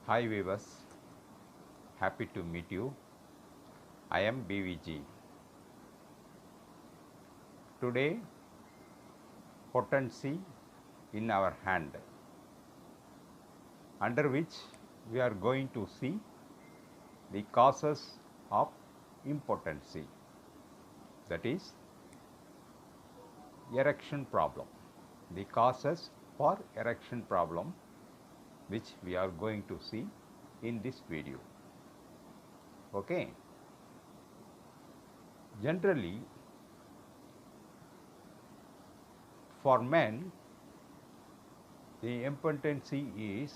Hi viewers, happy to meet you. I am BVG. Today, potency in our hand, under which we are going to see the causes of impotency, that is, erection problem. The causes for erection problem, which we are going to see in this video. Okay. Generally, for men, the impotency is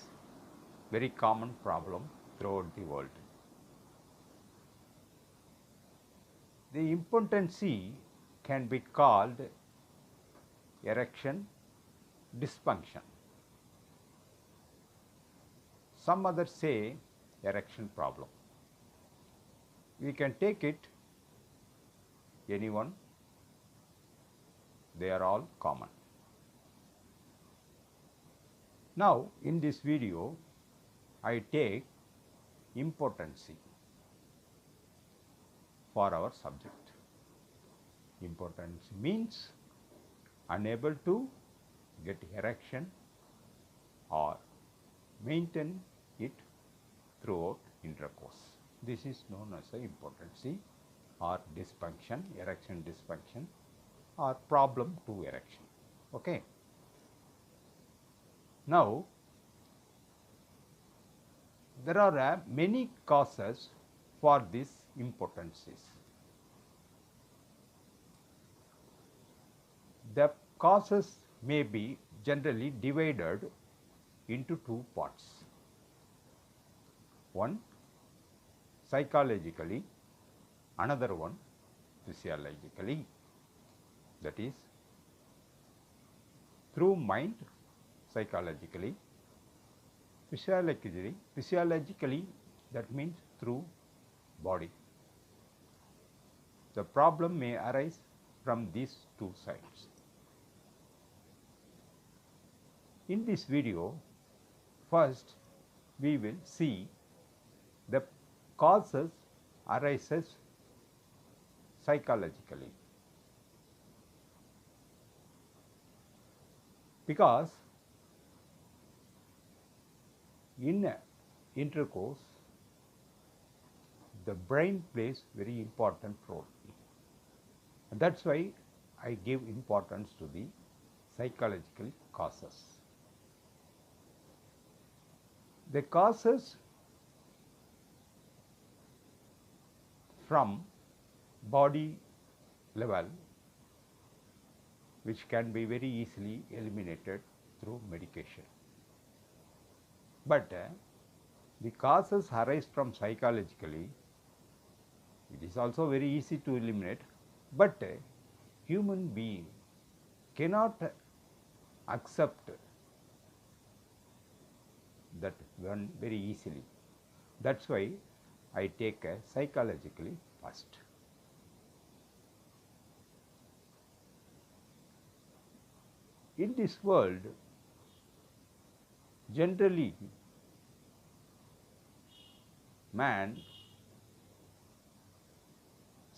very common problem throughout the world. The impotency can be called erection dysfunction. Some others say erection problem. We can take it anyone, they are all common. Now, in this video, I take impotency for our subject. Impotency means unable to get erection or maintain it throughout intercourse. This is known as a impotency or dysfunction, erection dysfunction or problem to erection. Okay. Now, there are many causes for these impotencies. The causes may be generally divided into two parts. One psychologically, another one physiologically, that is through mind, psychologically, physiologically that means through body. The problem may arise from these two sides. In this video, first we will see the causes arises psychologically, because in intercourse the brain plays very important role, and that's why I give importance to the psychological causes. The causes from body level, which can be very easily eliminated through medication. But the causes arise from psychologically, it is also very easy to eliminate, but human being cannot accept that one very easily. That's why I take psychologically first. In this world, generally man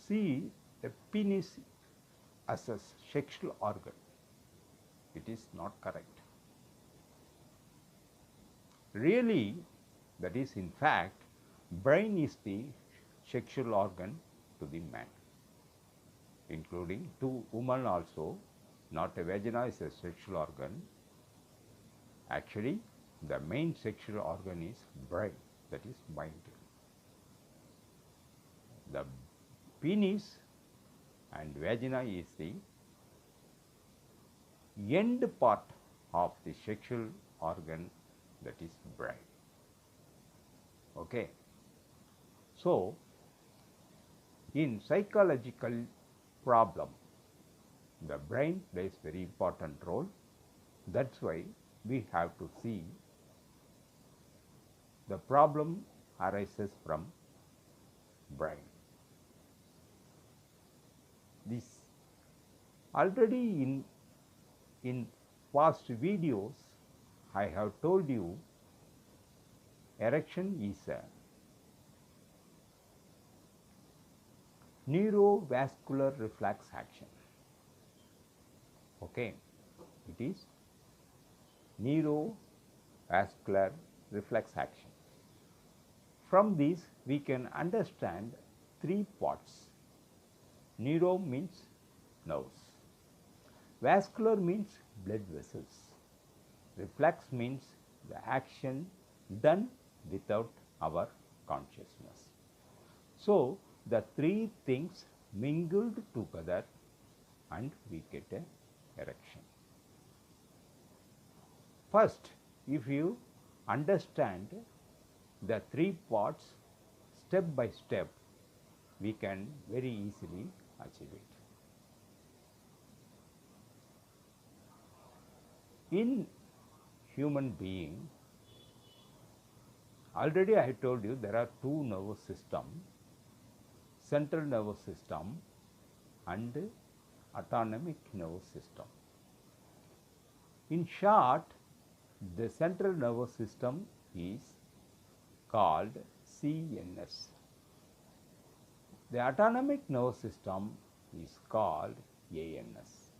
see the penis as a sexual organ. It is not correct. Really, that is in fact, brain is the sexual organ to the man, including to woman also. Not a vagina is a sexual organ. Actually, the main sexual organ is brain, that is mind. The penis and vagina is the end part of the sexual organ, that is brain. Okay. So, in psychological problem, the brain plays very important role. That's why we have to see the problem arises from brain. This already in past videos I have told you erection is a neurovascular reflex action. Okay, it is neurovascular reflex action. From this, we can understand three parts. Neuro means nerves, vascular means blood vessels, reflex means the action done without our consciousness. So, the three things mingled together and we get a erection. First, if you understand the three parts step by step, we can very easily achieve it. In human being, already I told you there are two nervous systems, central nervous system and autonomic nervous system. In short, the central nervous system is called CNS. The autonomic nervous system is called ANS.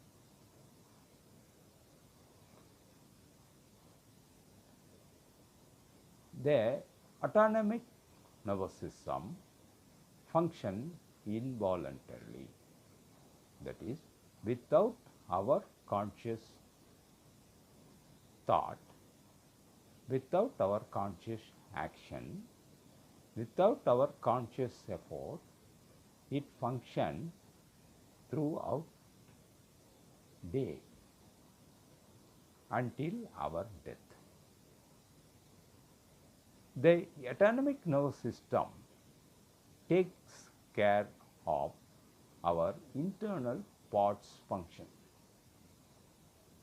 The autonomic nervous system function involuntarily, that is, without our conscious thought, without our conscious action, without our conscious effort, it functions throughout day until our death. The autonomic nervous system takes care of our internal parts function,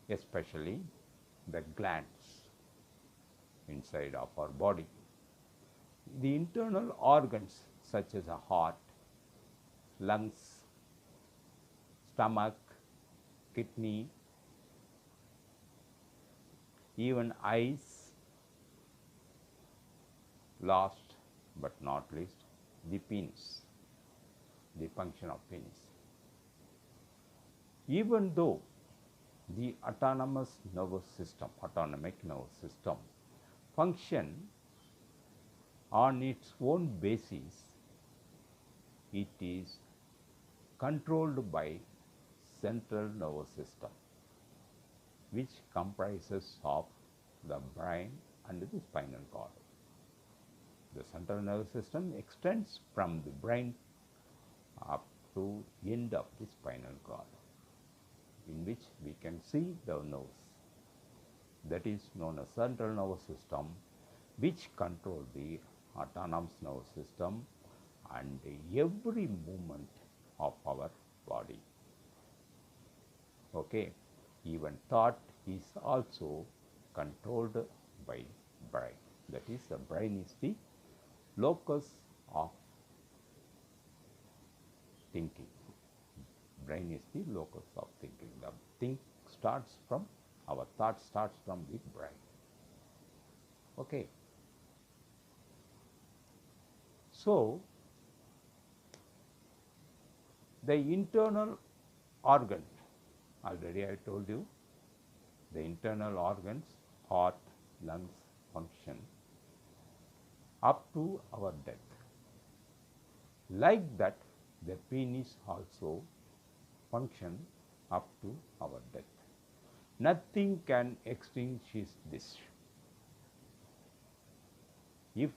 especially the glands inside of our body. The internal organs such as a heart, lungs, stomach, kidney, even eyes, last but not least, the penis, the function of penis. Even though the autonomic nervous system function on its own basis, it is controlled by central nervous system, which comprises of the brain and the spinal cord. The central nervous system extends from the brain up to end of the spinal cord, in which we can see the nerves. That is known as central nervous system, which control the autonomous nervous system and every movement of our body. Okay, even thought is also controlled by brain. That is, the brain is the locus of thinking. Brain is the locus of thinking. The our thought starts from the brain. Okay. So, the internal organ, already I told you, the internal organs, heart, lungs, function up to our death. Like that, the penis also function up to our death. Nothing can extinguish this. If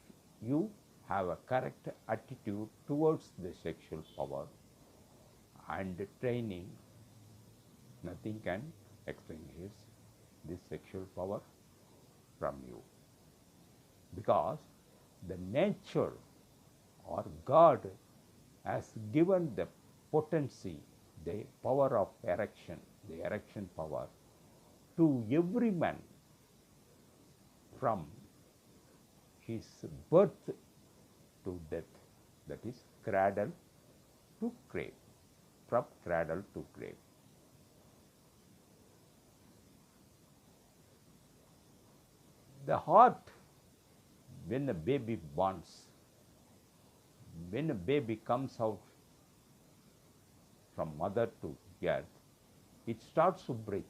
you have a correct attitude towards the sexual power and training, nothing can extinguish this sexual power from you, because the nature or God has given the potency, the power of erection, the erection power to every man from his birth to death, that is cradle to grave, from cradle to grave. The heart when a baby borns, when a baby comes out from mother to earth, it starts to breathe.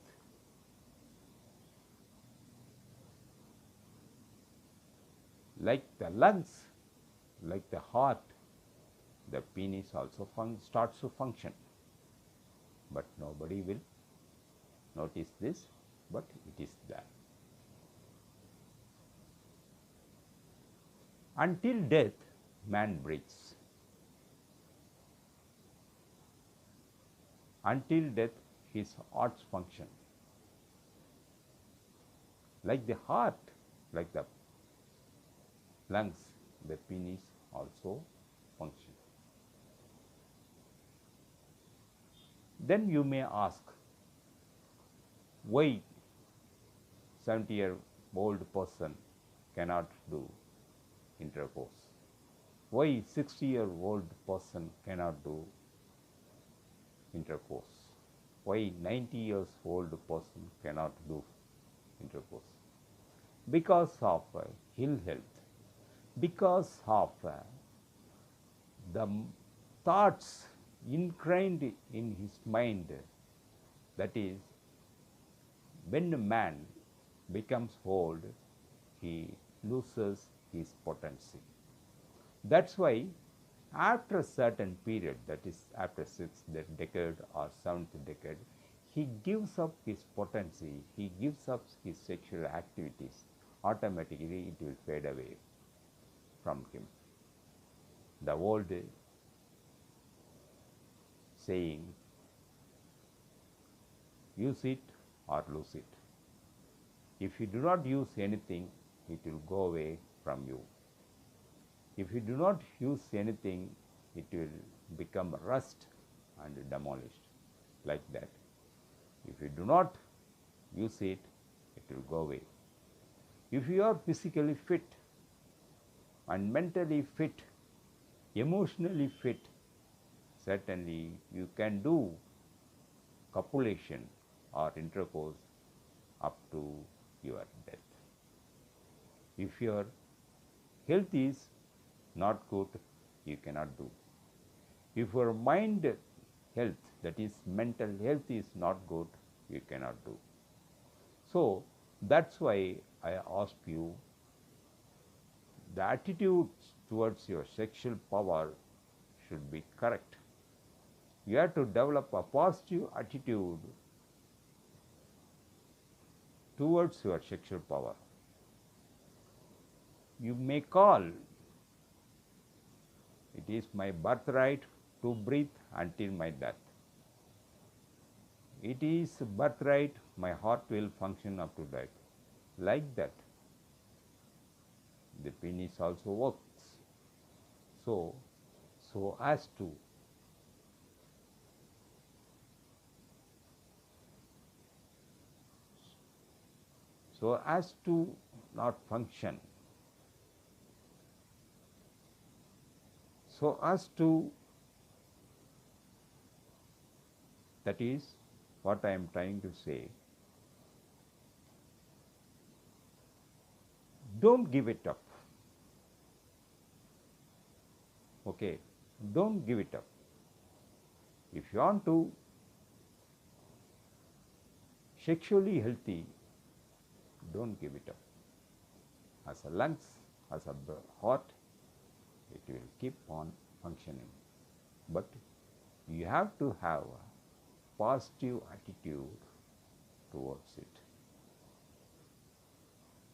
Like the lungs, like the heart, the penis also starts to function. But nobody will notice this, but it is there. Until death, man breathes. Until death, his hearts function. Like the heart, like the lungs, the penis also function. Then you may ask, why 70-year-old person cannot do intercourse? Why 60-year-old person cannot do intercourse? Why 90-year-old person cannot do intercourse? Because of ill health, because of the thoughts ingrained in his mind, that is, when a man becomes old, he loses his potency. That's why after a certain period, that is after 6th decade or 7th decade, he gives up his potency, he gives up his sexual activities, automatically it will fade away from him. The old saying, use it or lose it. If you do not use anything, it will go away from you. If you do not use anything, it will become rust and demolished, like that. If you do not use it, it will go away. If you are physically fit and mentally fit, emotionally fit, certainly you can do copulation or intercourse up to your death. If your health is not good, you cannot do. If your mind health, that is mental health, is not good, you cannot do. So that's why I ask you, the attitude towards your sexual power should be correct. You have to develop a positive attitude towards your sexual power. You may call, it is my birthright to breathe until my death. It is birthright, my heart will function up to death. Like that, the penis also works. So as to not function, so as to, that is what I am trying to say. Don't give it up. Okay, don't give it up. If you want to sexually healthy, don't give it up. As a lungs, as a heart, it will keep on functioning. But you have to have a positive attitude towards it.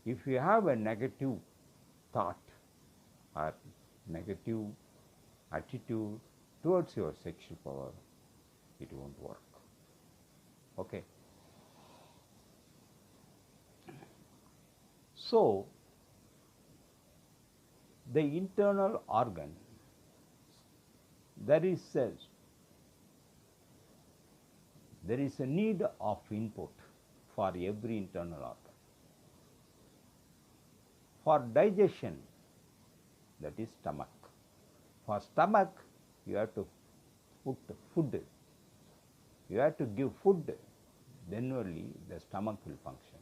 If you have a negative thought or negative attitude towards your sexual power, it won't work. Okay. So the internal organ, there is a need of input for every internal organ. For digestion, that is stomach. For stomach, you have to put food. You have to give food, then only the stomach will function.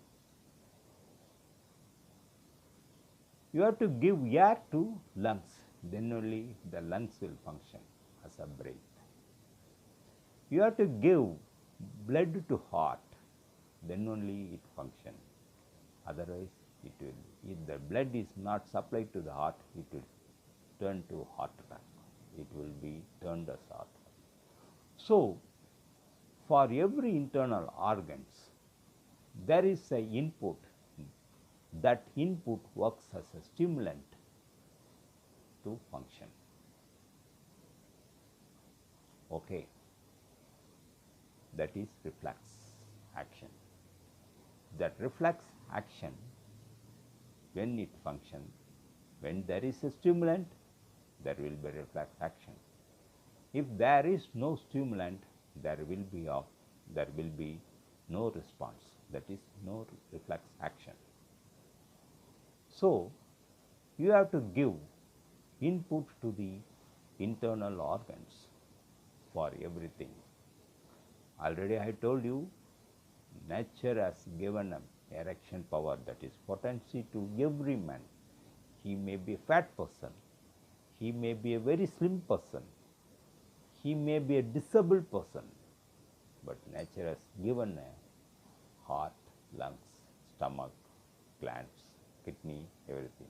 You have to give air to lungs, then only the lungs will function as a breath. You have to give blood to heart, then only it functions. Otherwise, it will, if the blood is not supplied to the heart, it will turn to heart attack. It will be turned as heart. So, for every internal organs, there is an input. That input works as a stimulant to function. Okay, that is reflex action. That reflex action, when it functions, when there is a stimulant, there will be reflex action. If there is no stimulant, there will be no response. That is no reflex action. So, you have to give input to the internal organs for everything. Already I told you, nature has given an erection power, that is potency, to every man. He may be a fat person, he may be a very slim person, he may be a disabled person, but nature has given a heart, lungs, stomach, glands, kidney, everything.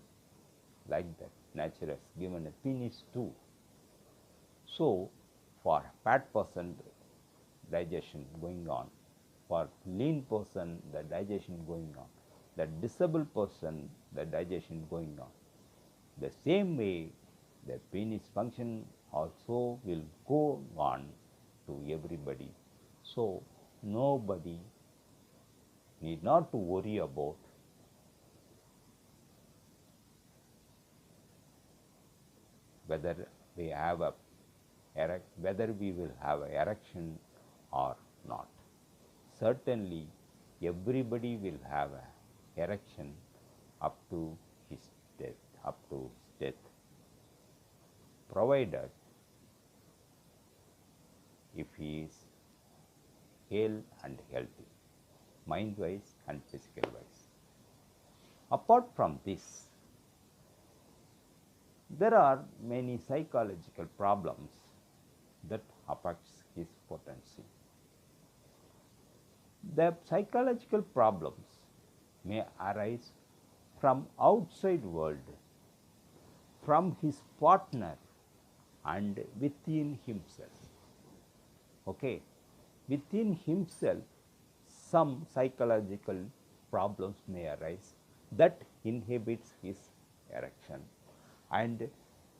Like that, nature has given a penis too. So, for fat person, digestion going on. For lean person, the digestion going on. The disabled person, the digestion going on. The same way, the penis function also will go on to everybody. So, nobody need not to worry about whether we have whether we will have an erection or not. Certainly, everybody will have an erection up to his death, provided if he is hale and healthy, mind-wise and physical-wise. Apart from this, there are many psychological problems that affects his potency. The psychological problems may arise from outside world, from his partner and within himself. Okay, within himself some psychological problems may arise that inhibits his erection, and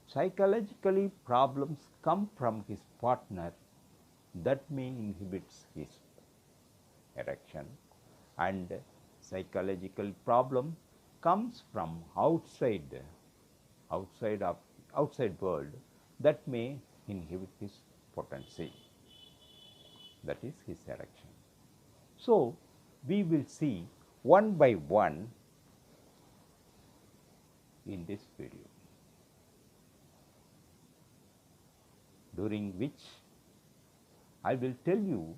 psychologically problems come from his partner that may inhibits his erection, and psychological problem comes from outside world that may inhibit his potency, that is his erection. So, we will see one by one in this video, during which I will tell you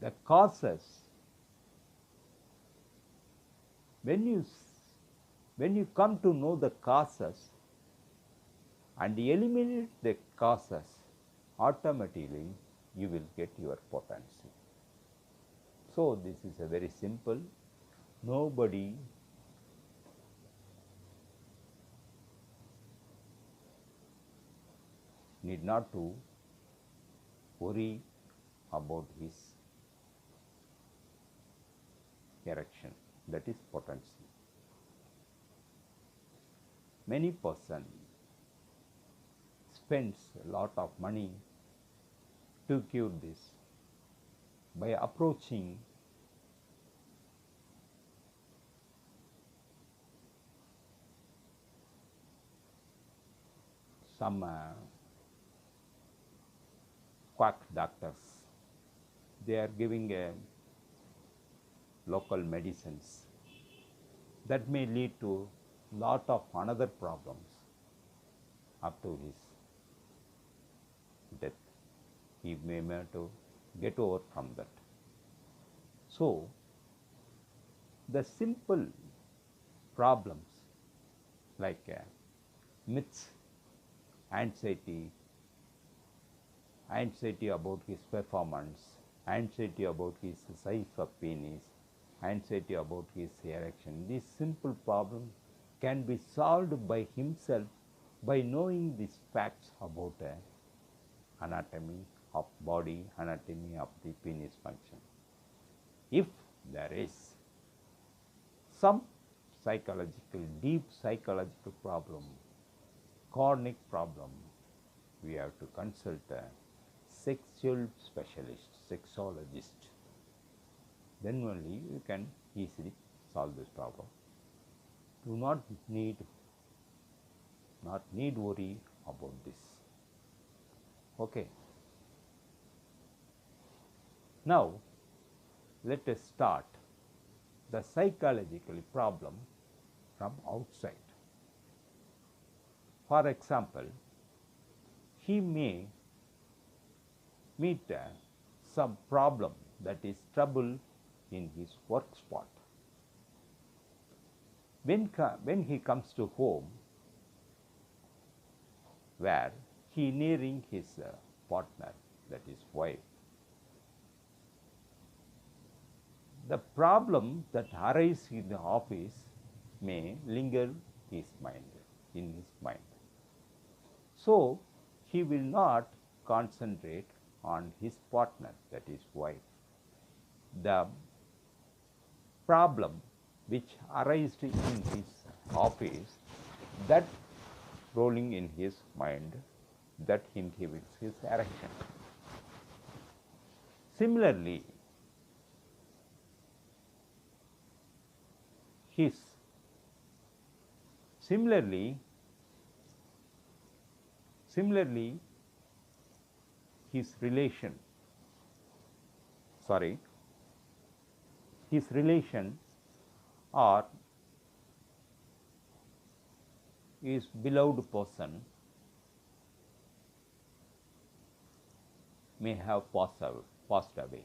the causes. When you come to know the causes and eliminate the causes, automatically you will get your potency. So, this is a very simple. Nobody need not to worry about his erection, that is potency. Many person spends a lot of money to cure this by approaching some quack doctors. They are giving local medicines that may lead to lot of another problems up to his death. He may have to get over from that. So, the simple problems like myths, anxiety, anxiety about his performance, anxiety about his size of penis, anxiety about his erection. This simple problem can be solved by himself by knowing these facts about anatomy of body, anatomy of the penis function. If there is some psychological, deep psychological problem, chronic problem, we have to consult a sexual specialist, sexologist. Then only you can easily solve this problem. Do not need worry about this. Okay. Now let us start the psychological problem from outside. For example, he may meet some problem, that is trouble in his work spot. When he comes to home, where he nearing his partner, that is wife, the problem that arises in the office may linger in his mind. So he will not concentrate on his partner, that is wife. The problem which arises in his office, that rolling in his mind, that inhibits his erection. Similarly, his relation or his beloved person may have passed away,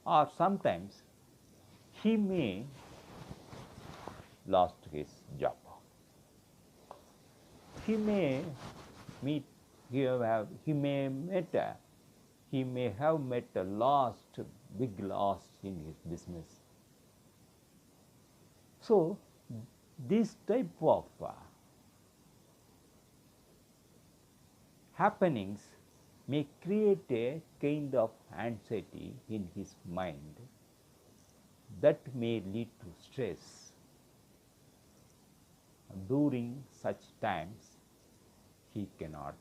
or sometimes he may lost his job. He may have met a big loss in his business. So this type of happenings may create a kind of anxiety in his mind that may lead to stress. During such times, he cannot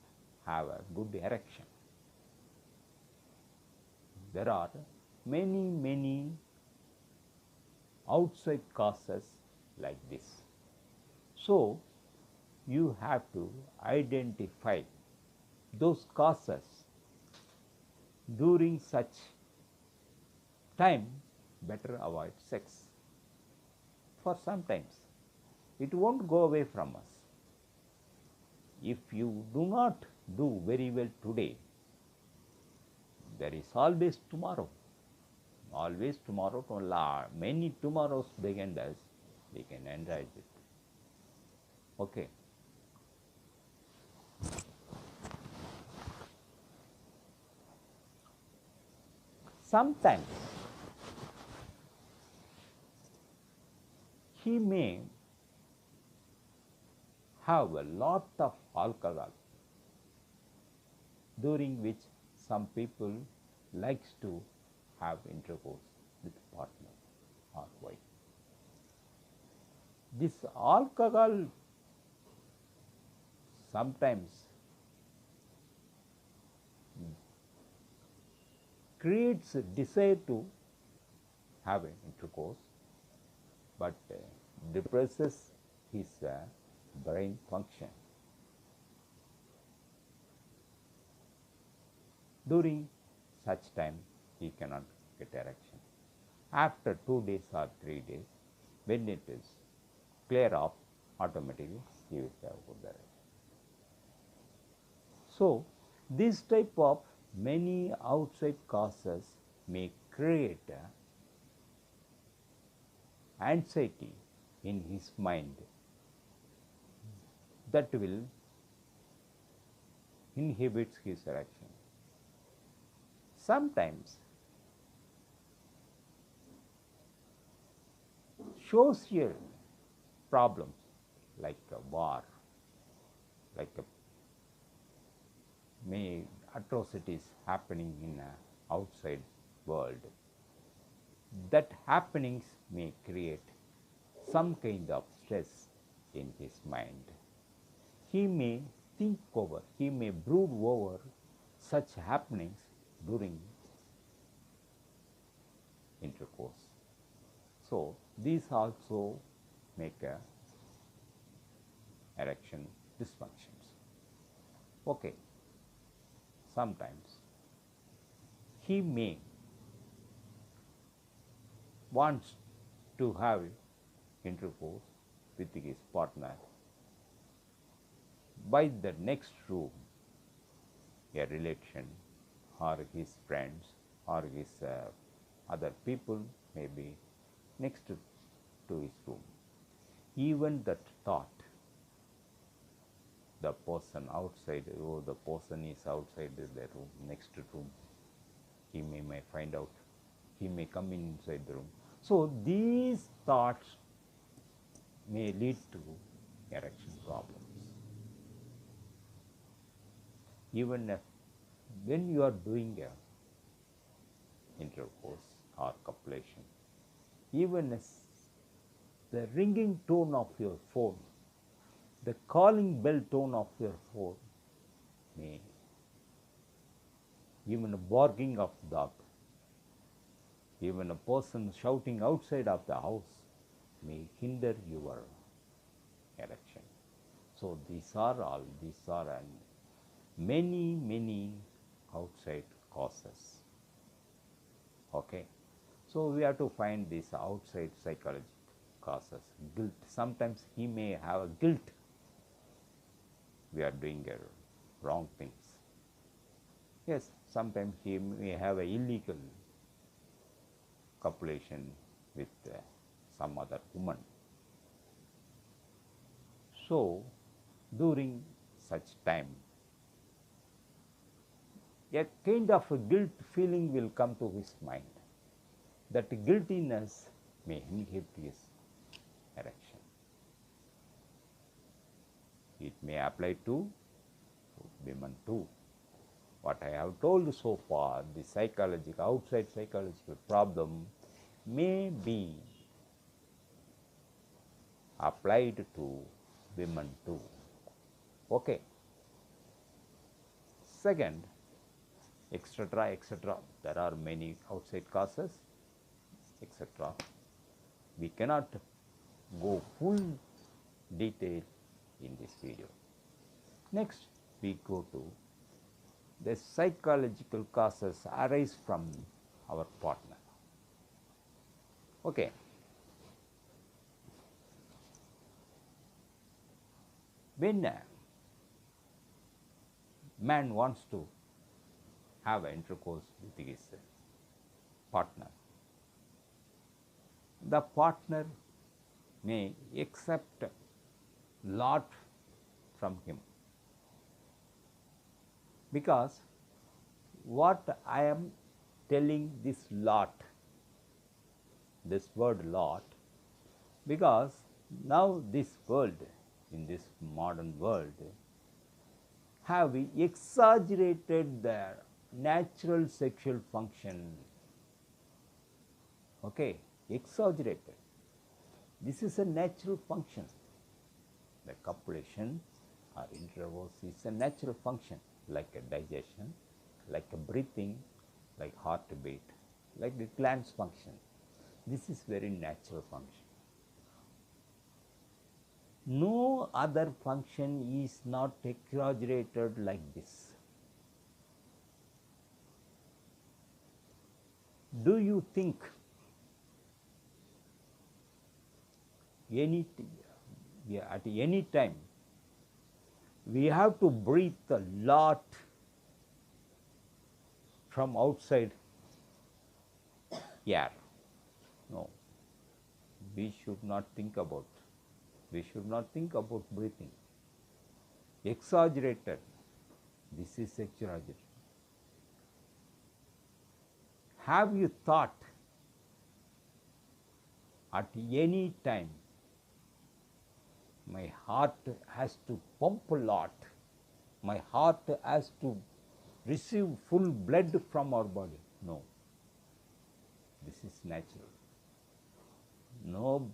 have a good erection. There are many outside causes like this. So you have to identify those causes. During such time, better avoid sex. For sometimes it won't go away from us. If you do not do very well today, there is always tomorrow. Always tomorrow, many tomorrows behind us, we can enjoy it. Okay. Sometimes he may have a lot of alcohol, during which some people likes to have intercourse with partner or wife. This alcohol sometimes creates a desire to have an intercourse, but depresses his brain function. During such time, he cannot get erection. After 2 days or 3 days, when it is clear off, automatically he will have good erection. So this type of many outside causes may create anxiety in his mind that will inhibits his erection. Sometimes social problems like a war, like a may atrocities happening in a outside world, that happenings may create some kind of stress in his mind. He may think over, he may brood over such happenings during intercourse. So these also make a erection dysfunctions. Okay, sometimes he may wants to have intercourse with his partner by the next room, a relation or his friends or his other people may be next to his room. Even that thought, the person outside, oh, the person is outside the room, next room, he may find out, he may come inside the room. So these thoughts may lead to erection problems. Even when you are doing a intercourse or copulation, even as the ringing tone of your phone, the calling bell tone of your phone may, even a barking of dog, even a person shouting outside of the house may hinder your erection. So these are many outside causes. Okay, so we have to find these outside psychological causes. Guilt. Sometimes he may have a guilt. We are doing wrong things. Yes, sometimes he may have a illegal copulation with some other woman. So during such time, a kind of a guilt feeling will come to his mind. That guiltiness may inhibit his erection. It may apply to women too. What I have told so far, the psychological, outside psychological problem may be applied to women too. Okay. Second, etc. There are many outside causes, etc. We cannot go full detail in this video. Next, we go to the psychological causes arise from our partner. Okay. When a man wants to have intercourse with his partner, the partner may accept lot from him, because what I am telling this lot, this word lot, because now this world, in this modern world, have exaggerated their natural sexual function. Okay, exaggerated. This is a natural function. The copulation or intercourse is a natural function, like a digestion, like a breathing, like heartbeat, like the glands function. This is very natural function. No other function is not exaggerated like this. Do you think at any time we have to breathe a lot from outside air? No. we should not think about. We should not think about breathing. Exaggerated. This is exaggerated. Have you thought at any time, my heart has to pump a lot, my heart has to receive full blood from our body? No. This is natural. No,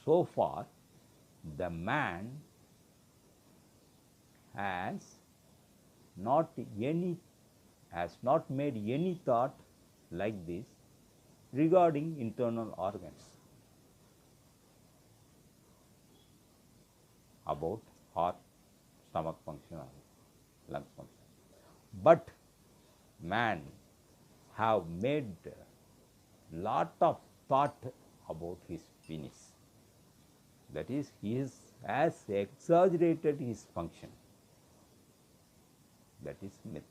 so far the man has not made any thought like this regarding internal organs, about heart, stomach function or lung function. But man have made lot of thought about his penis. That is, he has exaggerated his function. That is myth.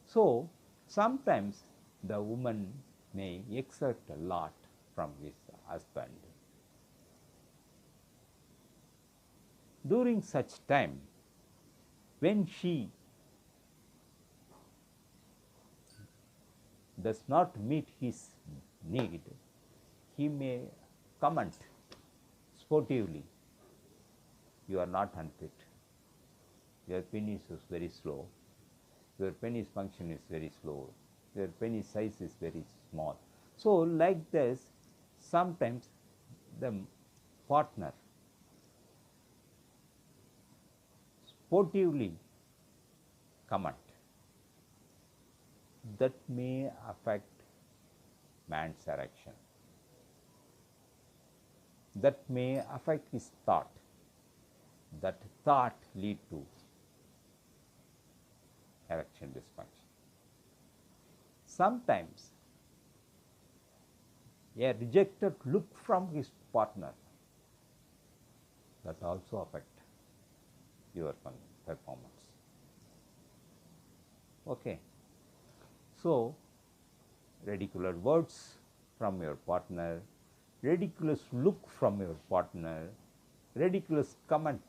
So, sometimes the woman may exert a lot from his husband. During such time, when she does not meet his need, he may comment sportively, "You are not unfit, your penis is very slow, your penis function is very slow, your penis size is very small." So, like this, sometimes the partner sportively comment. That may affect man's erection. That may affect his thought. That thought lead to erection dysfunction. Sometimes a rejected look from his partner, that also affect your performance. Okay. So, ridiculous words from your partner, ridiculous look from your partner, ridiculous comment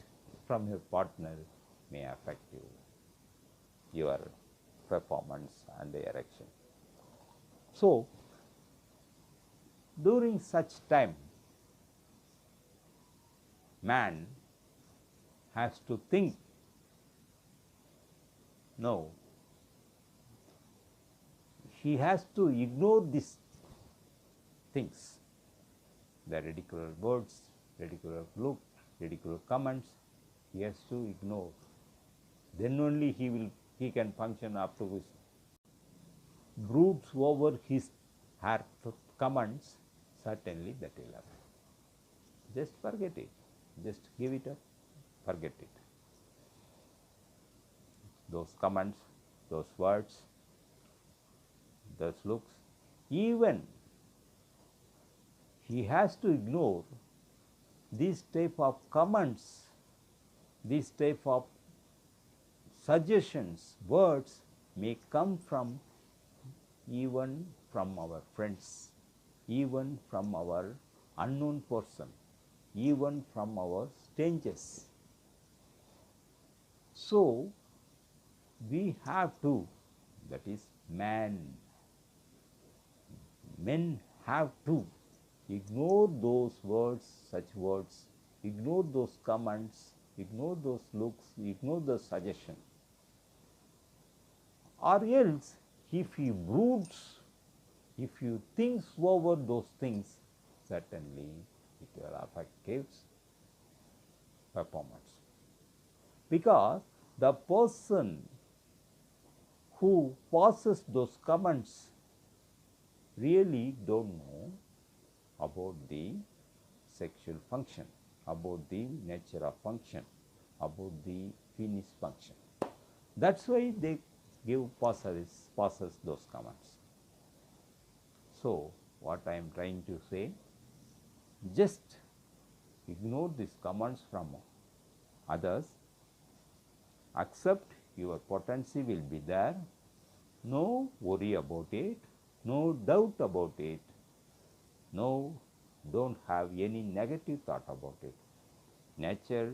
from your partner may affect your performance and the erection. So, during such time, man has to think, no, he has to ignore these things, the ridiculous words, ridiculous look, ridiculous comments, he has to ignore. Then only he can function after which broods over his heart comments, certainly that will happen. Just forget it, just give it up, forget it. Those comments, those words, those looks, even he has to ignore these type of comments, these type of suggestions, words may come from even from our friends, even from our unknown person, even from our strangers. So, we have to, that is men have to ignore those words, such words, ignore those comments, ignore those looks, ignore those suggestions. Or else, if he broods, if he thinks over those things, certainly it will affect his performance. Because the person who passes those comments really don't know about the sexual function, about the nature of function, about the penis function. That's why they passes those comments. So, what I am trying to say, just ignore these comments from others, accept your potency will be there, no worry about it, no doubt about it, No, don't have any negative thought about it. Nature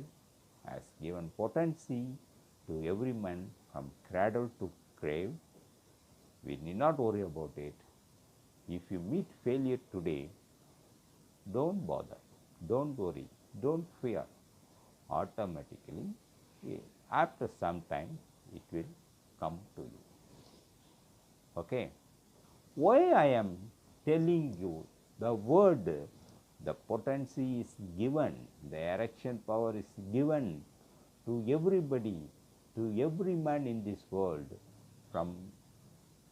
has given potency to every man from cradle to grave. We need not worry about it. If you meet failure today, don't bother, don't worry, don't fear. Automatically, after some time, it will come to you. Okay. Why I am telling you the word, the potency is given, the erection power is given to everybody, to every man in this world, from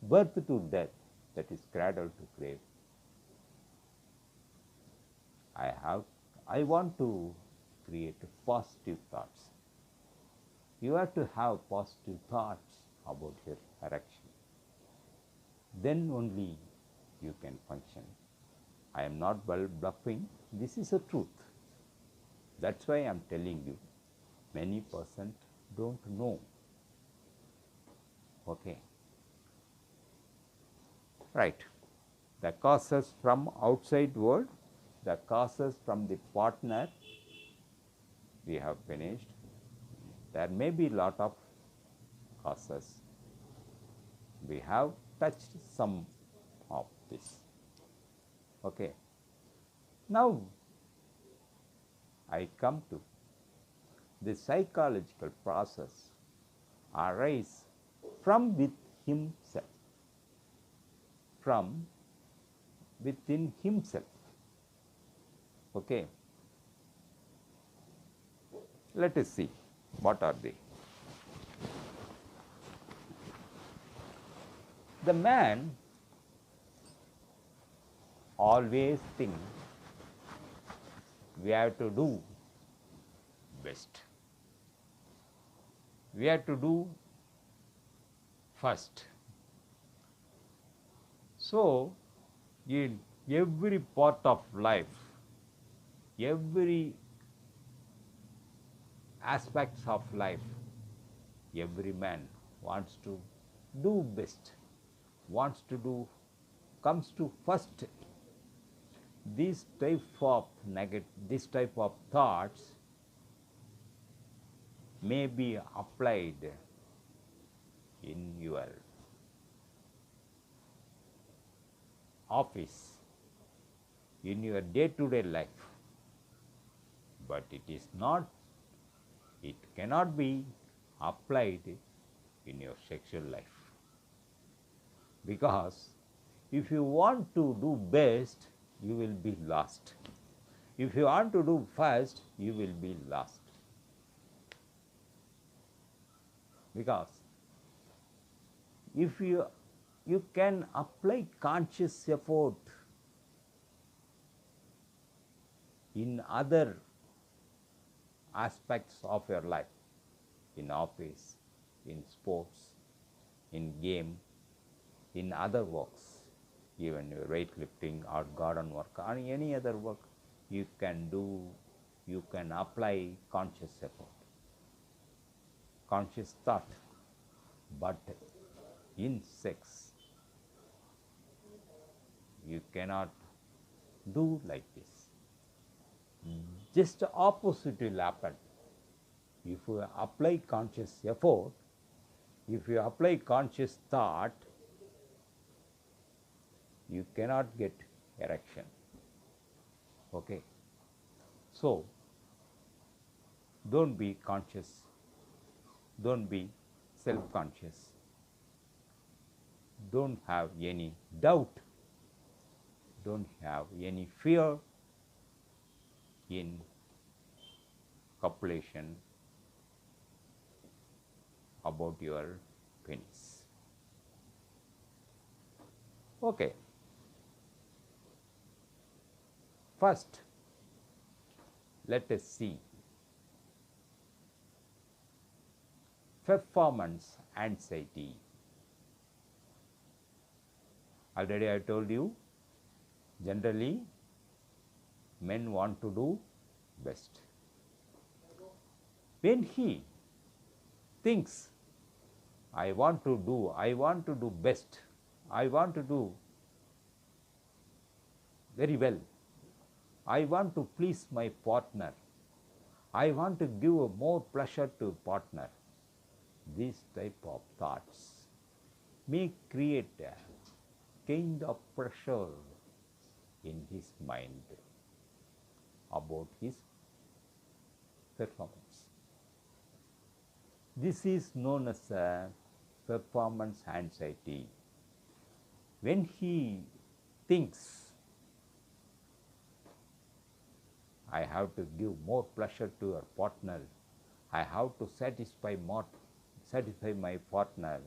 birth to death, that is cradle to grave. I want to create positive thoughts. You have to have positive thoughts about your erection. Then only you can function. I am not bluffing, this is a truth. That's why I am telling you. Many percent don't know. Okay. Right. The causes from outside world, the causes from the partner, we have finished. There may be lot of causes. We have touched some of this. Okay. Now, I come to the psychological process arise from with himself, from within himself. Okay. Let us see what are they. The man always thinks we have to do best. We have to do first. So, in every part of life, every aspects of life, every man wants to do best, wants to do, comes to first. This type of thoughts may be applied in your office, in your day-to-day life, but it cannot be applied in your sexual life. Because if you want to do best, you will be lost. If you want to do first, you will be lost. Because if you can apply conscious effort in other aspects of your life, in office, in sports, in game, in other works, even your weightlifting or garden work or any other work, you can apply conscious effort, conscious thought. But in sex, you cannot do like this. Just the opposite will happen. If you apply conscious effort, if you apply conscious thought, you cannot get erection. Okay. So, don't be conscious, don't be self-conscious, don't have any doubt, don't have any fear in copulation about your penis. Okay. First, let us see performance anxiety. Already I told you, generally men want to do best. When he thinks, I want to do best, I want to do very well. I want to please my partner. I want to give more pleasure to partner. These type of thoughts may create a kind of pressure in his mind about his performance. This is known as a performance anxiety. When he thinks, I have to give more pleasure to our partner, I have to satisfy my partner,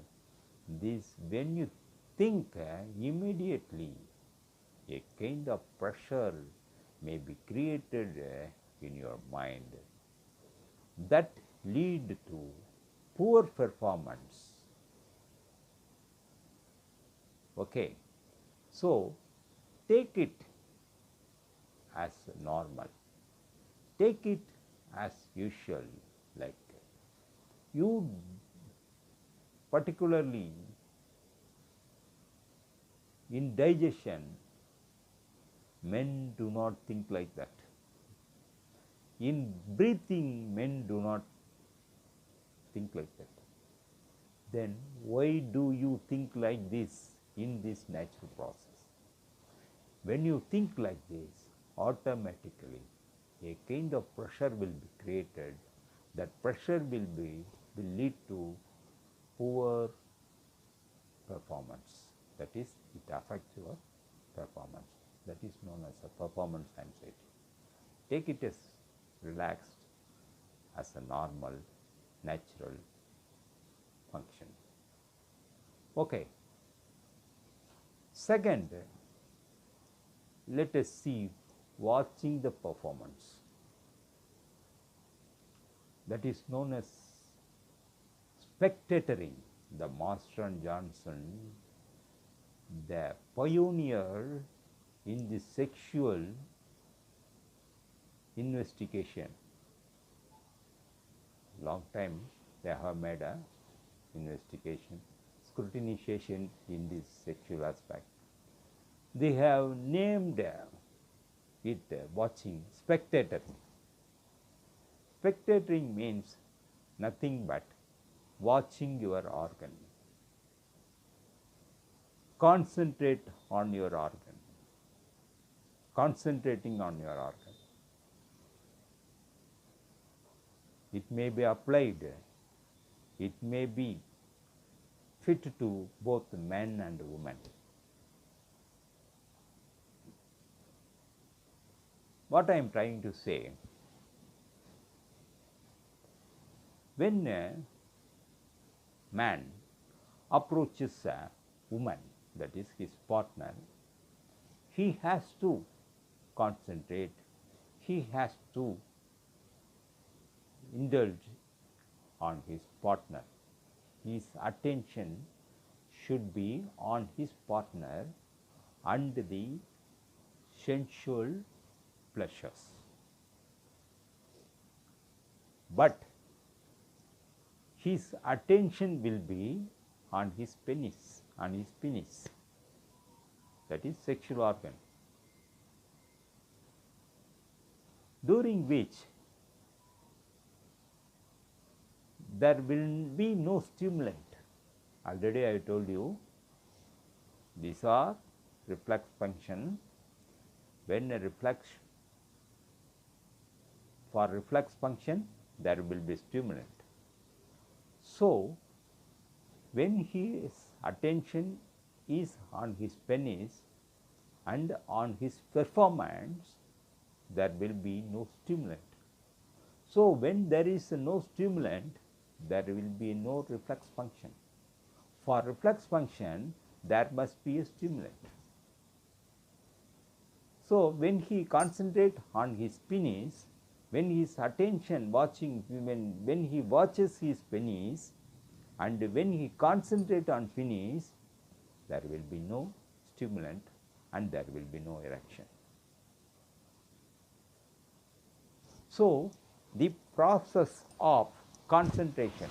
this, when you think immediately, a kind of pressure may be created in your mind that lead to poor performance. Okay, so take it as normal, take it as usual, like you, particularly in digestion, men do not think like that. In breathing, men do not think like that. Then why do you think like this in this natural process? When you think like this, automatically a kind of pressure will be created. That pressure will lead to poor performance. That is, it affects your performance. That is known as a performance anxiety. Take it as relaxed, as a normal, natural function. Okay. Second, let us see watching the performance. That is known as spectatoring. The Master and Johnson, the pioneer in the sexual investigation. Long time they have made a investigation, scrutinization in this sexual aspect. They have named it watching, spectatoring. Spectatoring means nothing but watching your organ. Concentrate on your organ. Concentrating on your organ. It may be applied, it may be fit to both men and women. What I am trying to say, when a man approaches a woman, that is his partner, he has to concentrate, he has to indulge on his partner. His attention should be on his partner and the sensual pleasures. But his attention will be on his penis, that is sexual organ, during which there will be no stimulant. Already I told you, these are reflex function. When a for reflex function, there will be stimulant. So, when his attention is on his penis and on his performance, there will be no stimulant. So, when there is no stimulant, there will be no reflex function. For reflex function, there must be a stimulant. So, when he concentrates on his penis, when his attention watching, when he watches his penis and when he concentrates on penis, there will be no stimulant and there will be no erection. So, the process of concentration,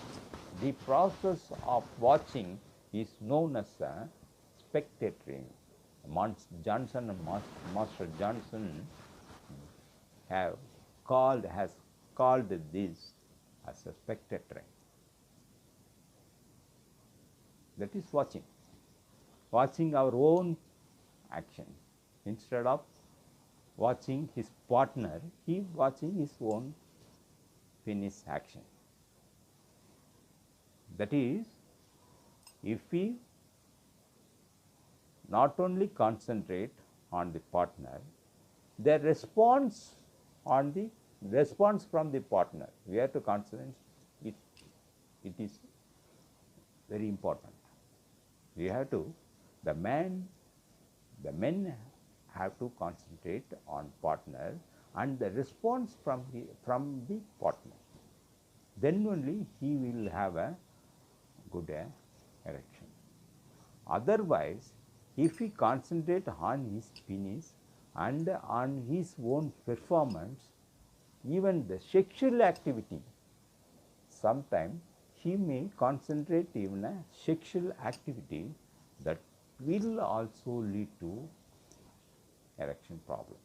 the process of watching is known as a spectatoring. Johnson and Master Johnson has called this as a spectator. That is watching our own action. Instead of watching his partner, he watching his own finished action. That is, if we not only concentrate on the partner, the response from the partner, we have to concentrate it. It is very important. We have to, the men have to concentrate on partner and the response from the partner. Then only he will have a good erection. Otherwise, if he concentrate on his penis and on his own performance, even the sexual activity, sometimes he may concentrate even a sexual activity that will also lead to erection problem.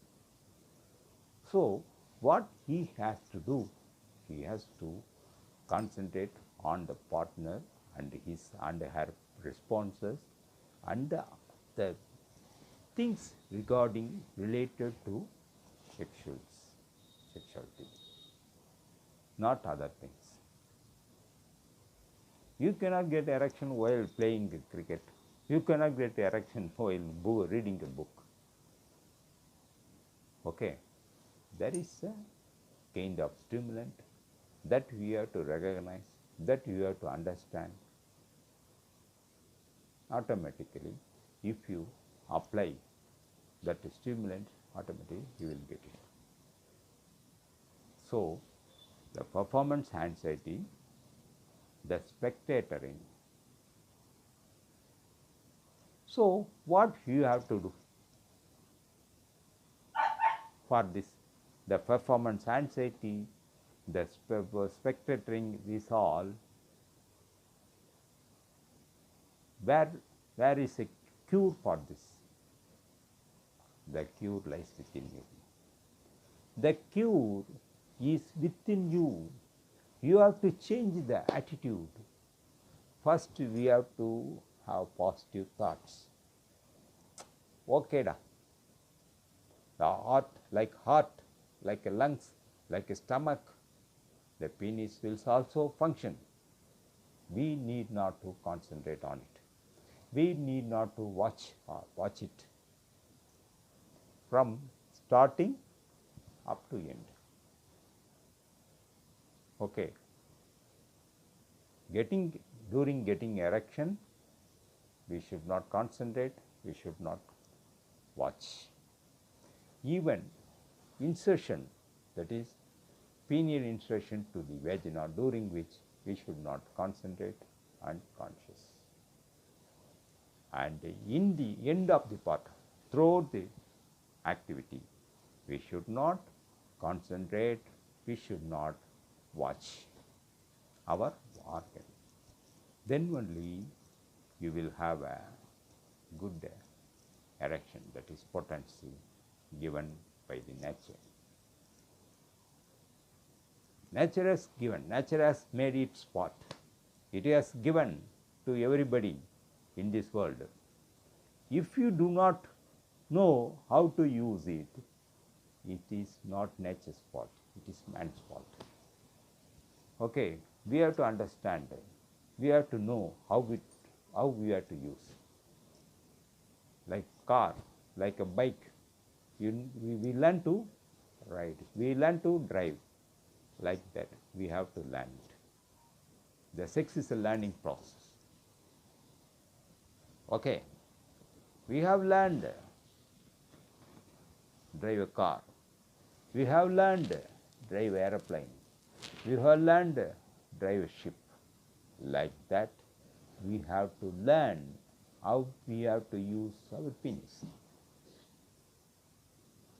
So, what he has to do, he has to concentrate on the partner and her responses and the things related to sexuality, not other things. You cannot get erection while playing cricket. You cannot get erection while reading a book. Okay, there is a kind of stimulant that we have to recognize, that you have to understand. Automatically, if you apply that stimulant, automatically you will get it. So, the performance anxiety, the spectatoring. So, what you have to do for this? The performance anxiety, the spectatoring, is all. Where is a cure for this? The cure lies within you. The cure is within you. You have to change the attitude. First, we have to have positive thoughts. Okay, da. The heart, like a lungs, like a stomach, the penis will also function. We need not to concentrate on it. We need not to watch it from starting up to end. Okay. During getting erection, we should not concentrate, we should not watch. Even insertion, that is penile insertion to the vagina, during which we should not concentrate and conscious. And in the end of the part, throughout the activity, we should not concentrate, we should not watch our organ. Then only you will have a good erection, that is potency given by the nature. Nature has given, nature has made its part. It has given to everybody in this world. If you do not know how to use it, it is not nature's fault, it is man's fault. Okay, we have to understand, we have to know how we have to use. Like car, like a bike, we learn to ride, we learn to drive. Like that, we have to learn it. The sex is a learning process. Okay, we have learned drive a car, we have learned drive aeroplane, we have learned drive a ship. Like that, we have to learn how we have to use our penis.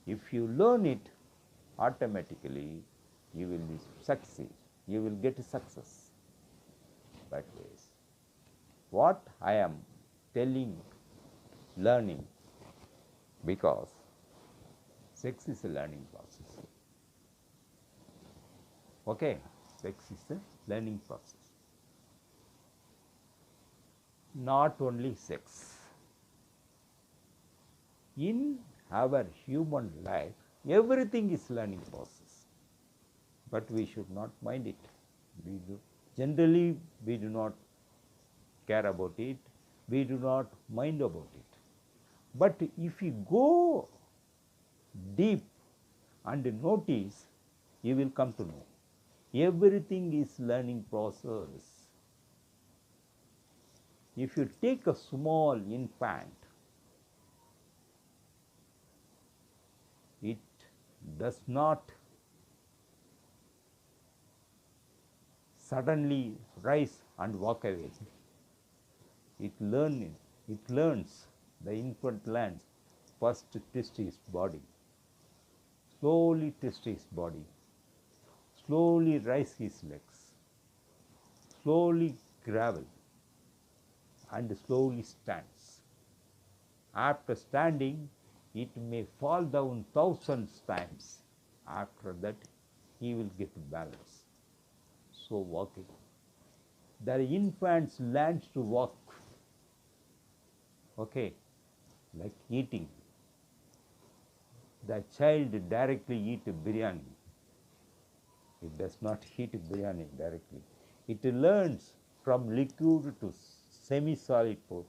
If you learn it, automatically you will succeed, you will get success. But what I am telling, learning, because sex is a learning process. Okay, sex is a learning process. Not only sex. In our human life, everything is learning process. But we should not mind it. Generally, we do not care about it. We do not mind about it. But if you go deep and notice, you will come to know. Everything is learning process. If you take a small infant, it does not suddenly rise and walk away. It learns, the infant learns, first twist his body, slowly twist his body, slowly raise his legs, slowly gravel, and slowly stands. After standing, it may fall down thousands times. After that, he will get balance. So walking. The infants learns to walk. Okay, like eating. The child directly eat biryani. It does not eat biryani directly. It learns from liquid to semi-solid food.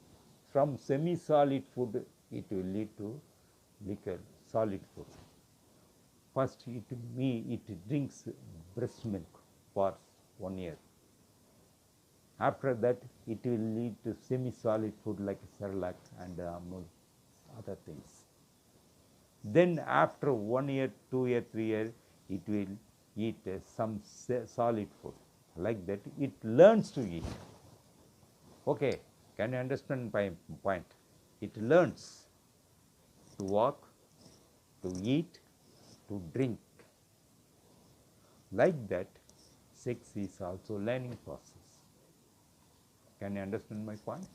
From semi-solid food, it will lead to liquor, solid food. First, it drinks breast milk for 1 year. After that, it will lead to semi-solid food like Cerelac and other things. Then after 1 year, 2 year, 3 year, it will eat some solid food. Like that, it learns to eat. Okay, can you understand my point? It learns to walk, to eat, to drink. Like that, sex is also learning process. Can you understand my point?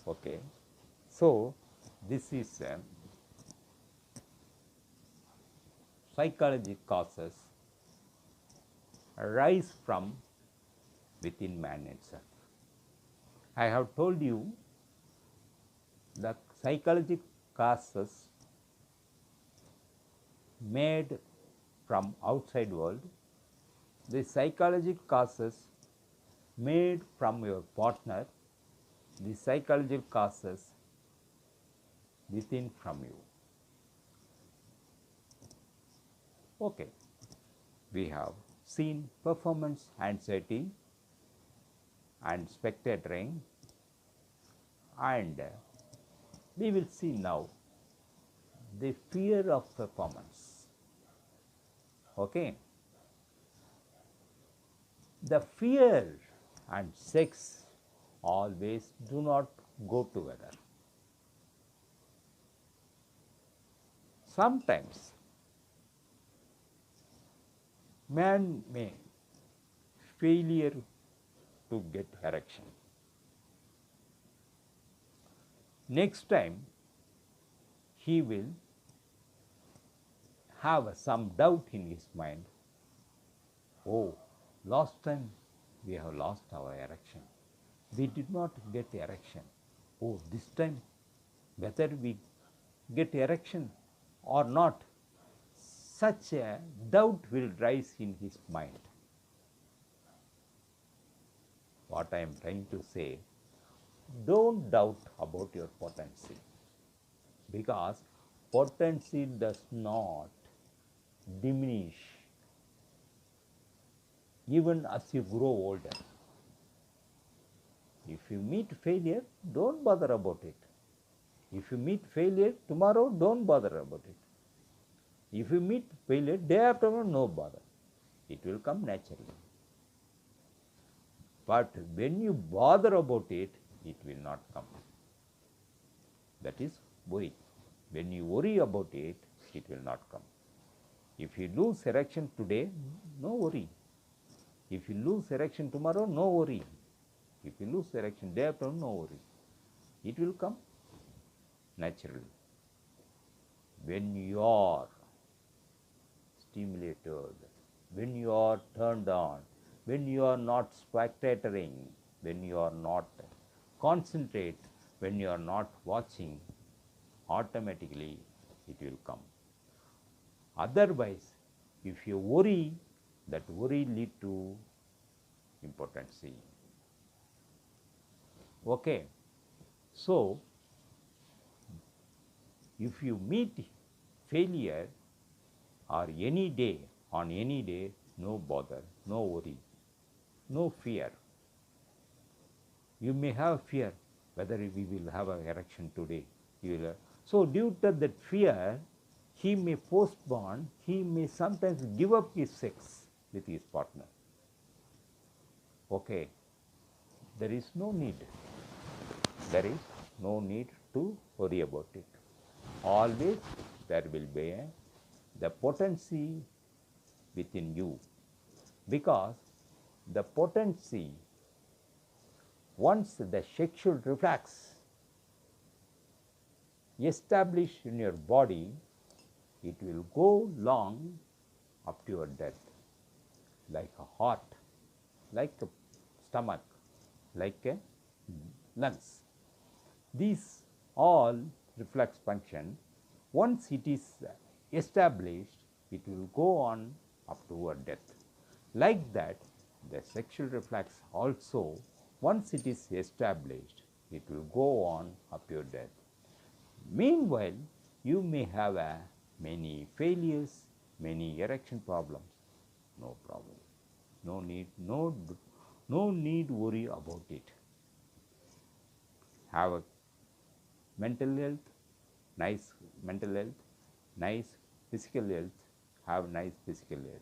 Okay. So, this is psychological causes arise from within man itself. I have told you the psychological causes made from outside world, the psychological causes made from your partner, the psychological causes within from you. Okay, we have seen performance anxiety and spectatoring, and we will see now the fear of performance. Okay, the fear and sex always do not go together. Sometimes man may failure to get erection. Next time he will have some doubt in his mind. Oh, last time we have lost our erection. We did not get erection. Oh, this time whether we get erection or not, such a doubt will rise in his mind. What I am trying to say, don't doubt about your potency, because potency does not diminish even as you grow older. If you meet failure, don't bother about it. If you meet failure tomorrow, don't bother about it. If you meet failure day after tomorrow, no bother. It will come naturally. But when you bother about it, it will not come. That is worry. When you worry about it, it will not come. If you lose erection today, no worry. If you lose erection tomorrow, no worry. If you lose erection day after, no worry. It will come naturally. when you are stimulated, when you are turned on, when you are not spectatoring, when you are not concentrate, when you are not watching, automatically it will come. Otherwise, if you worry, that worry lead to impotency. Okay. So, if you meet failure or any day, on any day, no bother, no worry, no fear. You may have fear whether we will have an erection today. So, due to that fear, he may postpone, he may sometimes give up his sex with his partner. Okay, there is no need. There is no need to worry about it. Always there will be the potency within you, because the potency, once the sexual reflex established in your body, it will go long up to your death, like a heart, like a stomach, like a lungs. These all reflex function, once it is established, it will go on up to your death. Like that, the sexual reflex also, once it is established, it will go on up to your death. Meanwhile, you may have many failures, many erection problems, no problem. No need worry about it. Have a mental health, nice mental health, nice physical health, have nice physical health.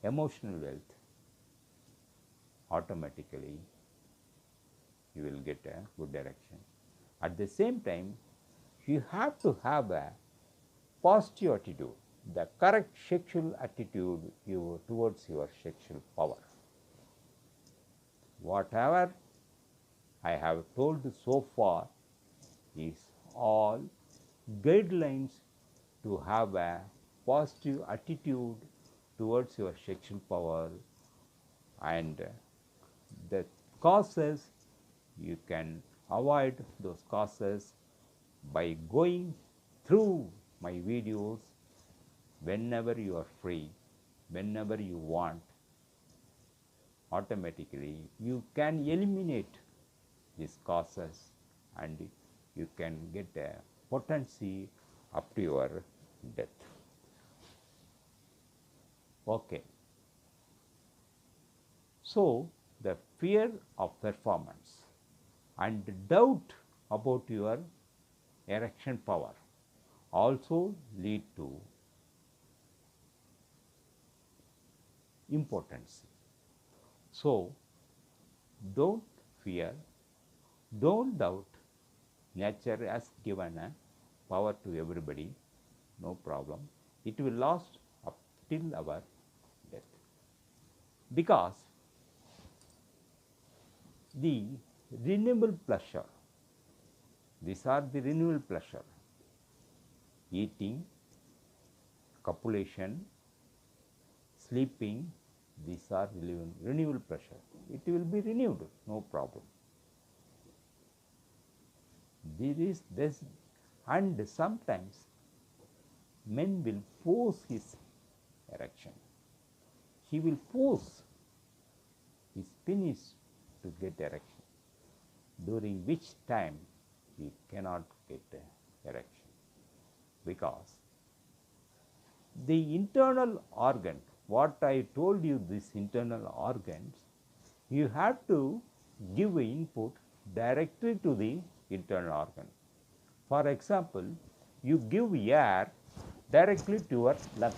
Emotional health, automatically you will get a good direction. At the same time, you have to have a positive attitude, the correct sexual attitude towards your sexual power. Whatever I have told so far is all guidelines to have a positive attitude towards your sexual power, and the causes, you can avoid those causes by going through my videos whenever you are free, whenever you want. Automatically you can eliminate these causes and you can get a potency up to your death. Okay. So, the fear of performance and doubt about your erection power also lead to impotency. So, don't fear, don't doubt. Nature has given a power to everybody, no problem. It will last up till our death, because the renewable pleasure, these are the renewable pleasure: eating, copulation, sleeping, these are renewable pleasure. It will be renewed, no problem. There is this, and sometimes men will force his erection. He will force his penis to get erection, during which time he cannot get erection, because the internal organ, what I told you, these internal organs, you have to give input directly to the internal organ. For example, you give air directly to your lungs,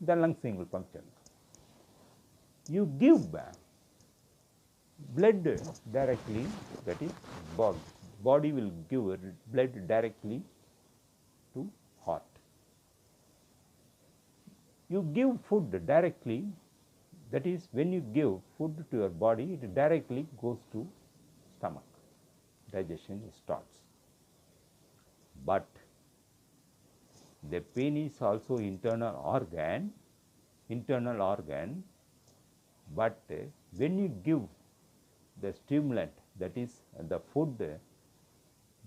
the lungs will function. You give blood directly, that is body will give blood directly to heart. You give food directly, that is when you give food to your body, it directly goes to stomach, digestion starts. but the penis also internal organ, but when you give the stimulant, that is the food,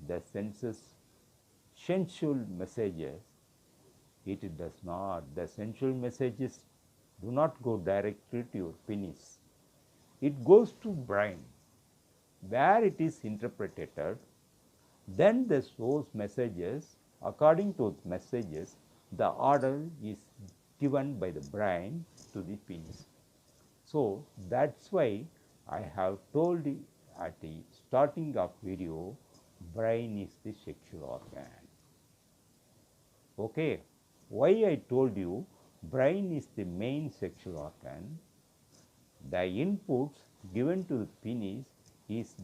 the sensual messages, it does not, the sensual messages do not go directly to your penis. It goes to brain, where it is interpreted. Then those messages, according to messages, the order is given by the brain to the penis. So that's why I have told you at the starting of video, brain is the sexual organ. Okay, why I told you brain is the main sexual organ? The inputs given to the penis is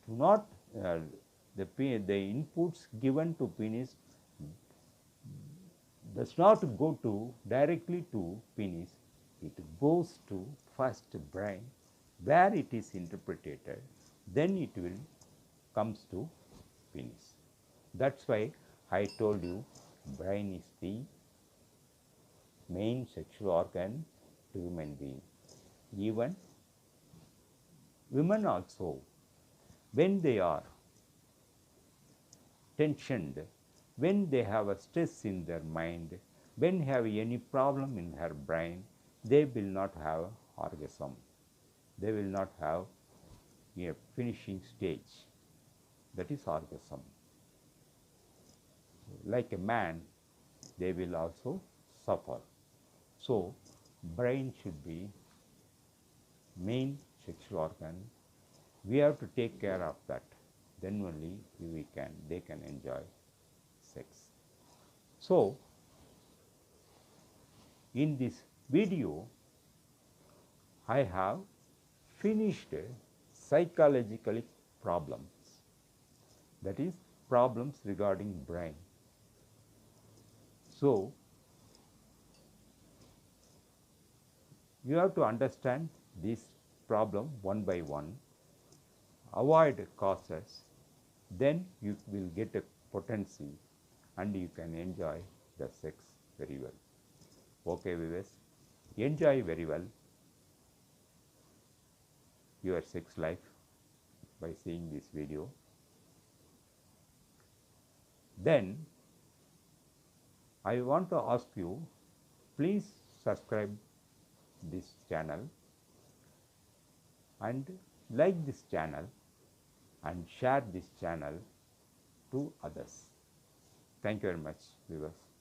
do not the inputs given to penis does not go to directly to penis. It goes to first brain, where it is interpreted, then it will comes to penis. That's why I told you brain is the main sexual organ to human being. Even women also, when they are tensioned, when they have a stress in their mind, when they have any problem in her brain, they will not have orgasm. They will not have a finishing stage. That is orgasm. Like a man, they will also suffer. So, brain should be main sexual organ. We have to take care of that. Then only they can enjoy sex. So, in this video, I have finished psychological problems, that is problems regarding brain. So, you have to understand this problem one by one, avoid causes, then you will get a potency and you can enjoy the sex very well. Okay, viewers, enjoy very well your sex life by seeing this video. Then I want to ask you, please subscribe this channel and like this channel and share this channel to others. Thank you very much, viewers.